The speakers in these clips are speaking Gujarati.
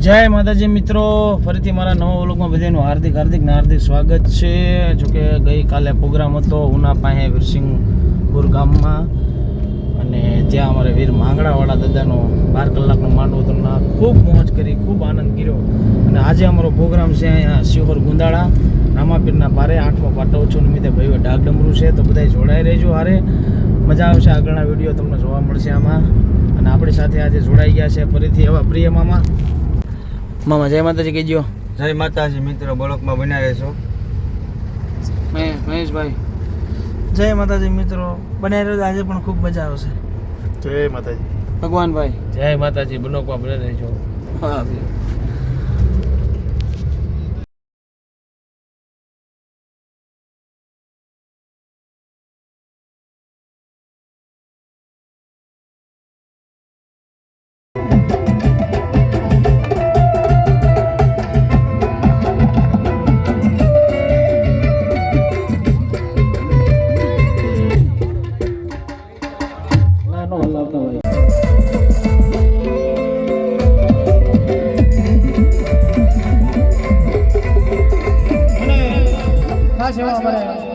જય માતાજી મિત્રો, ફરીથી મારા નવા વ્લોગમાં બધાનું હાર્દિક સ્વાગત છે. જોકે ગઈકાલે પ્રોગ્રામ હતો ઉના પાસે વિરસિંગપુર ગામમાં, અને ત્યાં અમારે વીર માંગડાવાળા દાદાનો 12 કલાકનો માંડવો હતો. ખૂબ મોજ કરી, ખૂબ આનંદ કર્યો. અને આજે અમારો પ્રોગ્રામ છે અહીંયા શિહોર ગુંદાળા રામાપીરના પારે 8મો પાટોત્સવ નિમિત્તે ભાઈઓ ડાકડમરું છે. તો બધા જોડાઈ રહેજો, હારે મજા આવશે. આગળના વિડીયો તમને જોવા મળશે આમાં. અને આપણી સાથે આજે જોડાઈ ગયા છે ફરીથી એવા પ્રિય મામા. જય માતાજી કહેજો. જય માતાજી મિત્રો, બ્લોકમાં બન્યા રહેશો. મહેશભાઈ જય માતાજી મિત્રો, બન્યા રહેજો, આજે પણ ખૂબ મજા આવશે. જય માતાજી ભગવાનભાઈ જય માતાજી, બ્લોકમાં બન્યા રહેજો. હા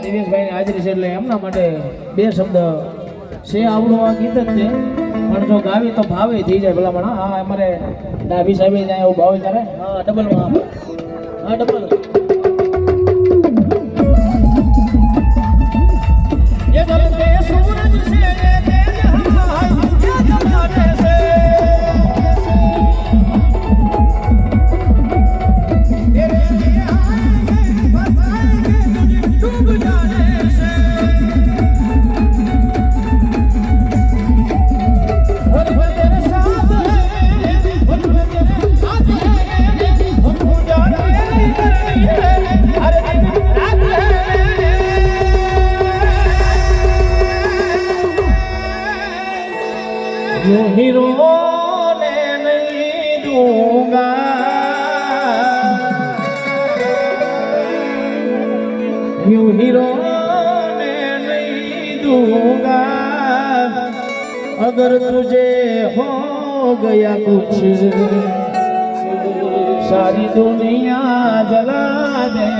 દિનેશભાઈની હાજરી છે એટલે એમના માટે 2 શબ્દ છે. આવડું આ ગીત જ છે, પણ જો ગાવી તો ભાવે થઈ જાય ભલામણ. હા અમારે ડાભી સાહેબ જાય એવું ભાવે ત્યારે. હા ડબલમાં, હા ડબલ. यूं हीरो ने नहीं दूंगा, यूं हीरो ने नहीं दूंगा, अगर तुझे हो गया कुछ सारी दुनिया जला दे.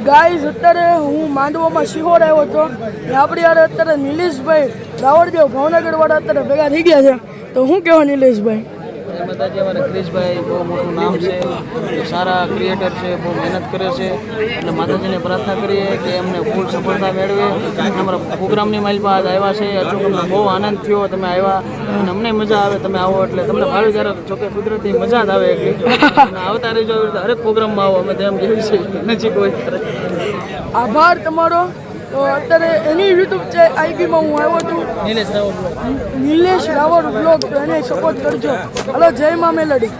ગાઈઝ, અત્યારે હું માંડવામાં શિહોર આવ્યો હતો. આપણી યાર અત્યારે નિલેશભાઈ રાવળદેવ ભાવનગરવાળા અત્યારે ભેગા થઈ ગયા છે. તો શું કહેવા નિલેશભાઈ? માતાજી અમારા ક્રિશભાઈ બહુ મોટું નામ છે, સારા ક્રિએટર છે, બહુ મહેનત કરે છે. એટલે માતાજીને પ્રાર્થના કરીએ કે એમને ફૂલ સફળતા મેળવે. અમારા પ્રોગ્રામની માઇલ પર આવ્યા છે. અચૂક અમને બહુ આનંદ થયો, તમે આવ્યા અને અમને મજા આવે. તમે આવો એટલે તમને ભાવે જ્યારે જોકે કુદરતી મજા જ આવે એટલી. આવતા રહેજો, હરેક પ્રોગ્રામમાં આવો. અમે તેમ જેવી છે નજીક હોય. આભાર તમારો. તો અત્યારે એની યુટ્યુબ આઈડીમાં હું આવ્યો છું, નિલેશ રાવળ બ્લોગ. તો એને સપોર્ટ કરજો. હલો, જય મા મેલડી.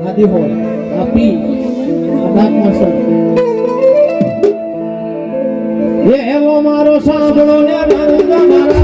આદિ હોય આપી અનાત્મા એ એવો મારો સાંભળો ને મારા મારા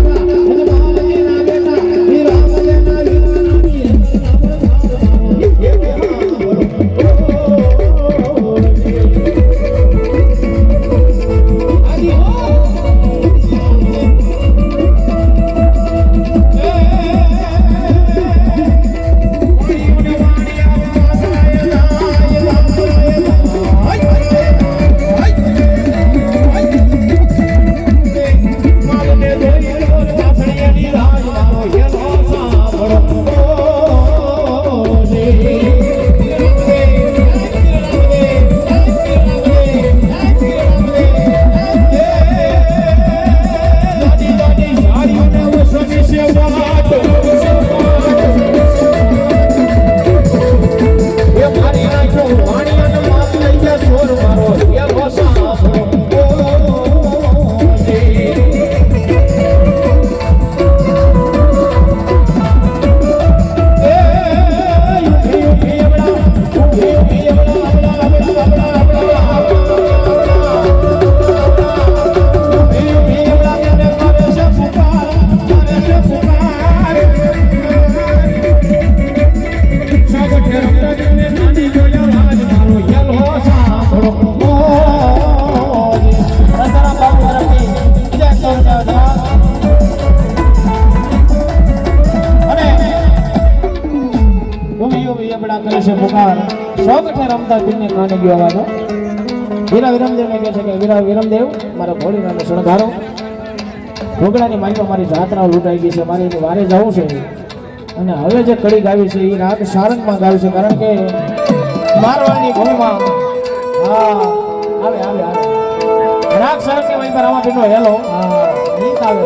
કલાકાર સોગઠે રમતા પીરને કાને ગયો વાતો વીરા વિરમદેવને કહે છે કે વીરા વિરમદેવ મારા ભોળીનાથને શણગારો ઘોગડાની માઈમાં મારી જાત્રાઓ લૂંટાઈ ગઈ છે મારે એની વારે જવું છે અને હવે જે કડી ગાવી છે એ રાગ સારંગમાં ગાવી છે કારણ કે મારવાડની ભૂમિમાં હા આવે આવે આવે રાગ સારંગની માઈ પર રામાપીરનો હેલો હા ગીત આવે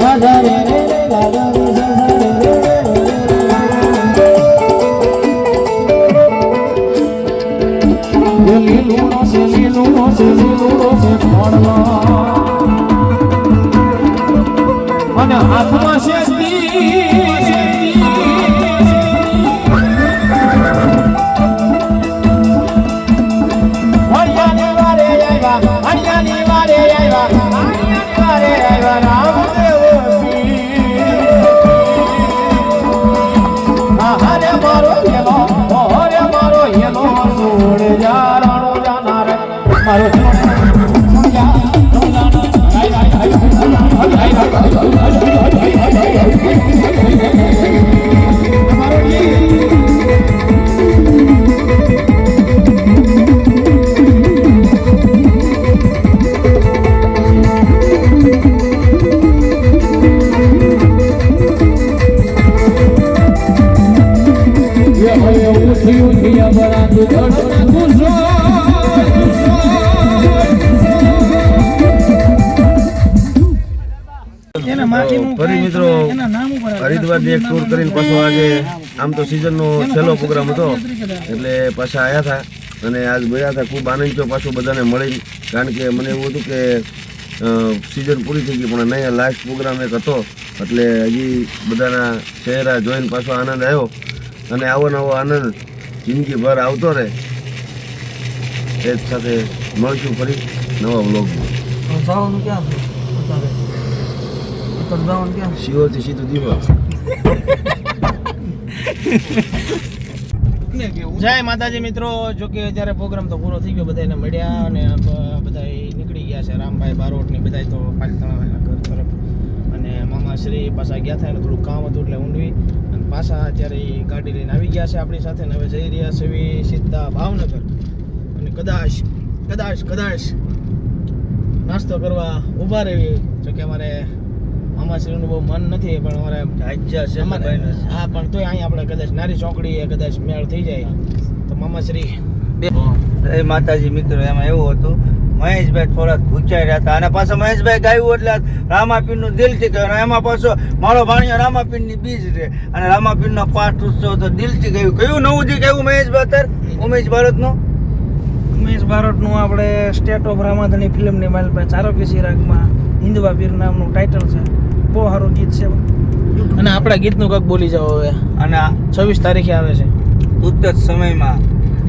રાધા રે રે રાધા રે અને હાથમાં શક્તિ હરિયાની વારે આવ્યા હરિયાની વારે આવ્યા હરિયાની વારે આવ્યા રામદેવ હરે મારો હેલો હરે મારો હેલો છોડ જા રાણો જાનાર મારો ફરી મિત્રો હરિદ્વારની એક ટૂર કરીને પાછો આજે આમ તો સિઝનનો છેલ્લો પ્રોગ્રામ હતો એટલે પાછા આવ્યા હતા અને આજ ગયા હતા ખૂબ આનંદ થયો પાછું બધાને મળી કારણ કે મને એવું હતું કે સિઝન પૂરી થઈ ગઈ પણ નહીં લાસ્ટ પ્રોગ્રામ એક હતો એટલે હજી બધાના ચહેરા જોઈને પાછો આનંદ આવ્યો અને આવો નવો આનંદ જિંદગીભર આવતો રહે એ જ સાથે મળશું ફરી નવા વ્લોગમાં શિવથી સીધું દીવા જય માતાજી મિત્રો જો કે અત્યારે પ્રોગ્રામ તો પૂરો થઈ ગયો બધાને મળ્યા અને બધા નીકળી ગયા છે રામભાઈ બારોટ ને બધા તો પાલિતાણા ઘર તરફ અને મામાશ્રી પાછા ગયા હતા એને થોડું કામ હતું એટલે ઊંડવી અને પાછા અત્યારે ગાડી લઈને આવી ગયા છે આપણી સાથે ને હવે જઈ રહ્યા છે સીધા ભાવનગર અને કદાચ નાસ્તો કરવા ઊભા રહેવી જો કે અમારે મામાશ્રીનું બહુ મન નથી પણ અમારે હા પણ તોય અહીંયા આપણે કદાચ નારી ચોકડી કદાચ મેળ થઈ જાય તો મામાશ્રી એ માતાજી મિત્રો એમાં એવું હતું મહેશભાઈ થોડાક ભૂચાઈ રહ્યા હતા અને પાછો મહેશભાઈ ગાયું એટલે રામાપીરનું દિલથી ગયું એમાં પાછો મારો ભાણિયો રામાપીરની બીજ રહે અને રામાપીરનો પાઠ ઉત્સવ તો દિલથી ગયું કયું નવું થી કયું મહેશભાઈ અત્યારે ઉમેશ ભારતનું આપણે સ્ટેટ ઓફ રામાધણી ફિલ્મની માલ પર ચારોકેસી રાગમાં હિન્દવા પીર નામનું ટાઇટલ છે બહુ સારું ગીત છે અને આપણા ગીતનું કંઈક બોલી જાઓ હવે અને 26 તારીખે આવે છે ટૂંક જ સમયમાં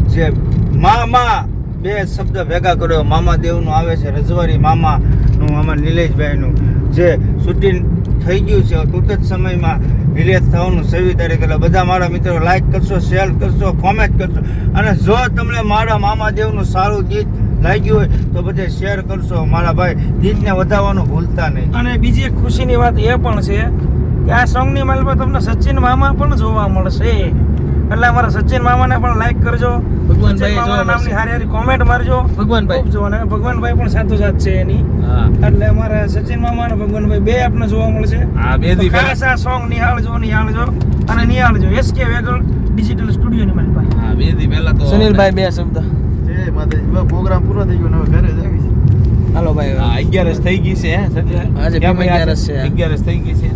જે મામા બે શબ્દ ભેગા કર્યો મામા દેવનું આવે છે રજવાડી મામાનું મામા નિલેશભાઈનું જે શૂટિંગ થઈ ગયું છે ટૂંક જ સમયમાં રિલીઝ થવાનું 26 તારીખે એટલે બધા મારા મિત્રો લાઈક કરશો શેર કરશો કોમેન્ટ કરશો અને જો તમને મારા મામા દેવનું સારું ગીત લાગ્યું હોય તો બધે શેર કરશો મારા ભાઈ ગીતને વધારવાનું ભૂલતા નહીં અને બીજી એક ખુશીની વાત એ પણ છે કે આ સોંગની માલમાં તમને સચિન મામા પણ જોવા મળશે એટલે અમારા સચિન મામાને પણ લાઈક કરજો ભગવાનભાઈ નામની હારી હારી કોમેન્ટ મારજો ભગવાનભાઈ જો અને ભગવાનભાઈ પણ સાથોસાથ છે એની એટલે અમારા સચિન મામા અને ભગવાનભાઈ બે આપને જોવા મળશે આ બે દી ખાસ આ સોંગ નિહાળજો અને નિહાળજો SK વેગળ ડિજિટલ સ્ટુડિયોની માલમાં હા બે દી પહેલા તો સુનિલભાઈ બે શબ્દ જય માતાજી પ્રોગ્રામ પૂરો થઈ ગયો હવે ઘરે જઈએ હાલો ભાઈ 11 થઈ ગઈ છે આજે 11 થઈ ગઈ છે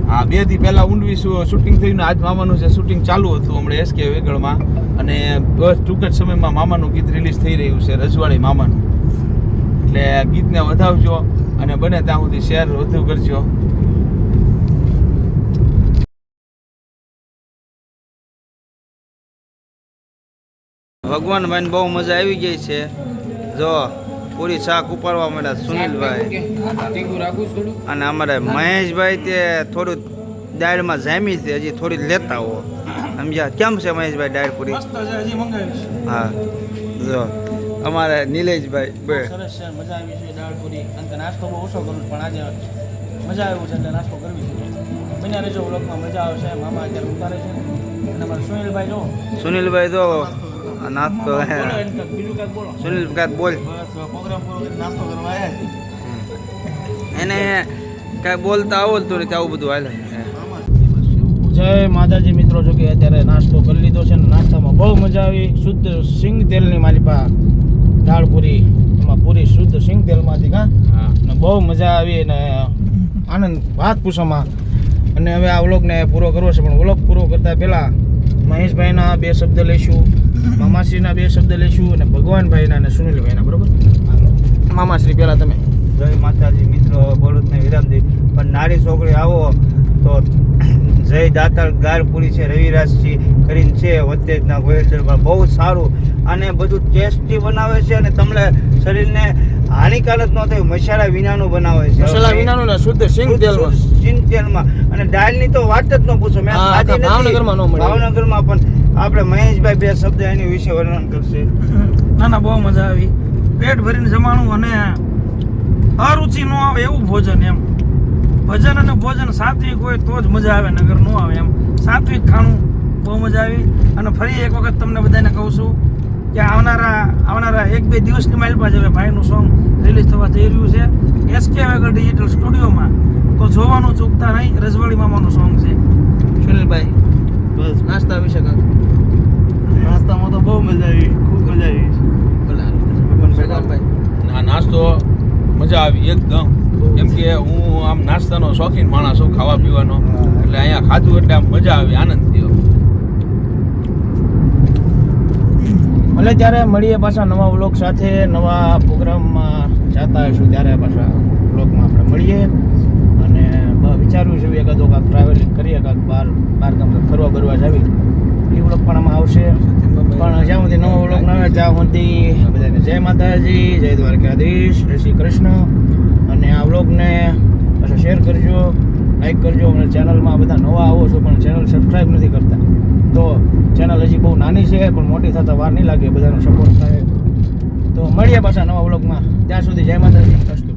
હા 2 દી પહેલા ઊંડવી શૂટિંગ થયું આજ મામાનું જે શૂટિંગ ચાલુ હતું હમણાં SK વેગળમાં અને બસ ટૂંક જ સમયમાં મામાનું ગીત રિલીઝ થઈ રહ્યું છે રજવાડી મામાનું એટલે ગીતને વધાવજો અને બને ત્યાં સુધી શેર વધુ કરજો ભગવાનભાઈને બહુ મજા આવી ગઈ છે જો પૂરી શાક ઉપાડવા માંડ્યા સુનિલભાઈ અને અમારે મહેશભાઈ તે થોડું દાળમાં જામી છે હજી થોડી લેતા હો સમજ્યા કેમ છે મહેશભાઈ દાળ પૂરી હા જો અમારે નિલેશભાઈ બે સરસ છે મજા આવી છે દાળ પૂરી કારણ કે નાસ્તો બહુ ઓછો કરું પણ આજે મજા આવ્યું છે એટલે નાસ્તો કરવી છે બન્યા રહેજો વ્લોગમાં મજા આવશે મામા અત્યારે ઉતારે છે અને અમારા સુનિલભાઈ જો સુનિલભાઈ તો નાસ્તો બોલો એમ કાંઈક, બીજું કાંઈક બોલો સુનિલ કાંઈક બોલ બસ પ્રોગ્રામ પૂરો કરી નાસ્તો કરવા આવ્યા એને કાંઈ બોલતા આવડતું નથી આવું બધું હાલે જય માતાજી મિત્રો જો કે અત્યારે નાસ્તો કરી લીધો છે ને નાસ્તામાં બહુ મજા આવી શુદ્ધ સિંગ તેલની મારી પા દાળ પૂરી એમાં પૂરી શુદ્ધ સિંગ તેલમાંથી કાં ને બહુ મજા આવી અને આનંદ વાત પૂછવામાં અને હવે આ વ્લોગને પૂરો કરવો છે પણ વ્લોગ પૂરો કરતા પહેલાં મહેશભાઈના 2 શબ્દ લઈશું મામાશ્રીના 2 શબ્દ લઈશું અને ભગવાનભાઈના અને સુનિલભાઈના બરોબર મામાશ્રી પહેલાં તમે જય માતાજી મિત્રો બોલુતને વિરામ દઈ પણ નારી છોકરી આવો તો જય દાતાર ગારપુરી છે રવિરાજજી કરીને છે વચ્ચેના ગોયલસરમાં બહુ સારું અને બધું ટેસ્ટી બનાવે છે અને તમને શરીરને હાનિકારક ન થાય મસાલા વિનાનું બનાવે છે મસાલા વિનાનું ને શુદ્ધ સિંગ તેલમાં સિંગ તેલમાં અને દાળની તો વાત જ ન પૂછો મેં હા, ખાધી નથી. ભાવનગરમાં ન મળે. ભાવનગરમાં પણ આપણે મહેશભાઈ 2 શબ્દ એની વિશે વર્ણન કરશે ના બહુ મજા આવી પેટ ભરીને જમાણું અને અરુચિ ન આવે એવું ભોજન એમ ભજન અને ભોજન સાત્વિક હોય તો જ મજા આવે નગર ન આવે એમ સાત્વિક ખાણું બહુ મજા આવી અને ફરી એક વખત તમને બધાને કહું છું કે આવનારા 1-2 દિવસની માઇલ પાસે હવે ભાઈનું સોંગ રિલીઝ થવા જઈ રહ્યું છે એસકે વેગર ડિજિટલ સ્ટુડિયોમાં તો જોવાનું ચૂકતા નહીં રજવાડી મામાનું સોંગ છે સુનિલભાઈ બસ નાસ્તા વિશે કાંક નાસ્તામાં તો બહુ મજા આવી ખૂબ મજા આવી ભગવાનભાઈ આ નાસ્તો મજા આવી એકદમ કેમ કે હું આમ નાસ્તાનો શોખીન માણસ છું ખાવા પીવાનો એટલે અહીંયા ખાધું એટલે આમ મજા આવી આનંદ થયો ભલે ત્યારે મળીએ પાછા નવા વ્લોગ સાથે નવા પ્રોગ્રામમાં જતા હશું ત્યારે પાછા વ્લોગમાં આપણે મળીએ અને વિચાર્યું છે એકાદો કાંક ટ્રાવેલિંગ કરીએ કાંક બહાર ગામ ફરવા બરવા જાવી એ વ્લોગ પણ આમાં આવશે પણ જ્યાં સુધી નવો વ્લોગ ન આવે ત્યાં સુધી બધાને જય માતાજી જય દ્વારકાધીશ જય શ્રી કૃષ્ણ અને આ વ્લોગને પાછા શેર કરજો લાઈક કરજો અને ચેનલમાં બધા નવા આવો છો પણ ચેનલ સબસ્ક્રાઈબ નથી કરતા તો ચેનલ હજી બહુ નાની છે પણ મોટી થતા વાર નહીં લાગે બધાનો સપોર્ટ થાય તો મળીએ પાછા નવા વ્લોગમાં ત્યાં સુધી જય માતાજી અસ્તુ